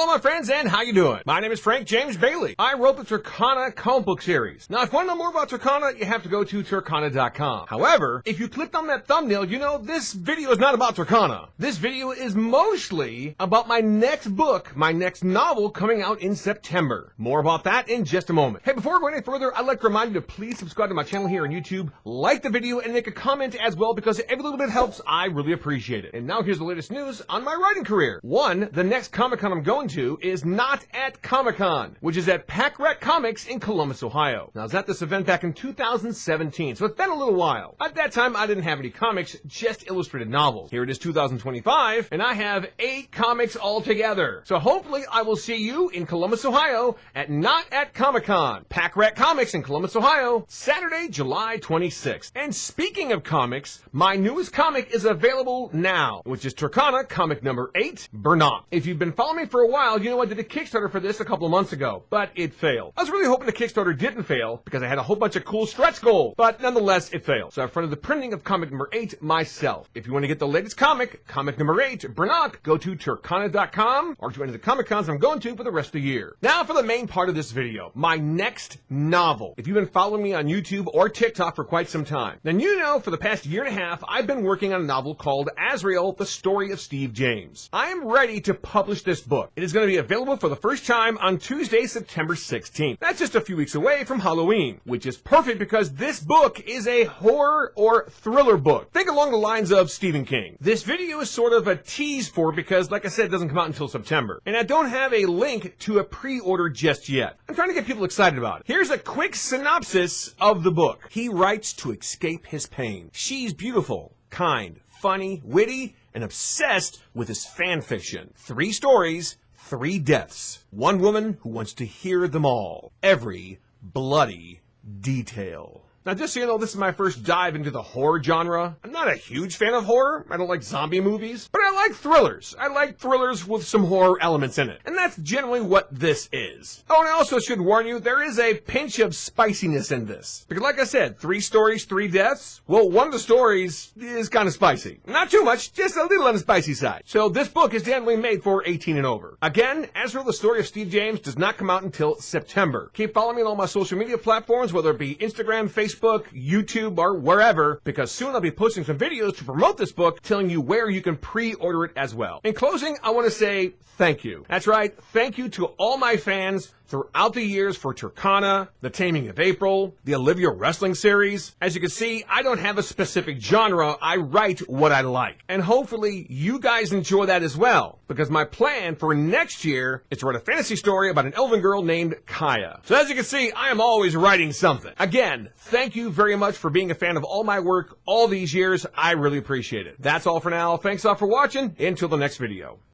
Hello, my friends, and how you doing? My name is Frank James Bailey. I wrote the Tercona comic book series. Now, if you want to know more about Tercona, you have to go to Tercona.com. However, if you clicked on that thumbnail, you know this video is not about Tercona. This video is mostly about my next book, my next novel coming out in September. More about that in just a moment. Hey, before we go any further, I'd like to remind you to please subscribe to my channel here on YouTube, like the video, and make a comment as well because every little bit helps. I really appreciate it. And now here's the latest news on my writing career. One, the next Comic-Con I'm going to is not at Comic-Con, which is at Pack Rat Comics in Columbus, Ohio. Now, I was at this event back in 2017, so it's been a little while. At that time, I didn't have any comics, just illustrated novels. Here it is 2025, and I have 8 comics altogether. So hopefully I will see you in Columbus, Ohio at Not at Comic-Con, Pack Rat Comics in Columbus, Ohio, Saturday, July 26th. And speaking of comics, my newest comic is available now, which is Tercona comic number 8, Burnock. If you've been following me for a while, you know I did a Kickstarter for this a couple of months ago, but it failed. I was really hoping the Kickstarter didn't fail because I had a whole bunch of cool stretch goals, but nonetheless, it failed. So I fronted the printing of comic number 8 myself. If you want to get the latest comic, comic number 8, Burnock, go to Tercona.com or to any of the Comic Cons I'm going to for the rest of the year. Now for the main part of this video, my next novel. If you've been following me on YouTube or TikTok for quite some time, then you know for the past year and a half, I've been working on a novel called Azrael, the Story of Steve James. I am ready to publish this book. It is going to be available for the first time on Tuesday, September 16th. That's just a few weeks away from Halloween, which is perfect because this book is a horror or thriller book. Think along the lines of Stephen King. This video is sort of a tease for it because, like I said, it doesn't come out until September. And I don't have a link to a pre-order just yet. I'm trying to get people excited about it. Here's a quick synopsis of the book. He writes to escape his pain. She's beautiful, kind, funny, witty, and obsessed with his fan fiction. 3 stories, 3 deaths. One woman who wants to hear them all. Every bloody detail. Now, just so you know, this is my first dive into the horror genre. I'm not a huge fan of horror. I don't like zombie movies, but I like thrillers. I like thrillers with some horror elements in it. And that's generally what this is. Oh, and I also should warn you, there is a pinch of spiciness in this. Because like I said, 3 stories, 3 deaths. Well, one of the stories is kind of spicy. Not too much, just a little on the spicy side. So this book is definitely made for 18 and over. Again, Azrael, the Story of Steve James does not come out until September. Keep following me on all my social media platforms, whether it be Instagram, Facebook, YouTube, or wherever, because soon I'll be posting some videos to promote this book, telling you where you can pre-order it as well. In closing, I want to say thank you. That's right, thank you to all my fans throughout the years for Tercona, The Taming of April, the Olivia Wrestling series. As you can see, I don't have a specific genre, I write what I like. And hopefully you guys enjoy that as well, because my plan for next year is to write a fantasy story about an elven girl named Kaya. So as you can see, I am always writing something. Again, thank you very much for being a fan of all my work all these years. I really appreciate it. That's all for now. Thanks all for watching. Until the next video.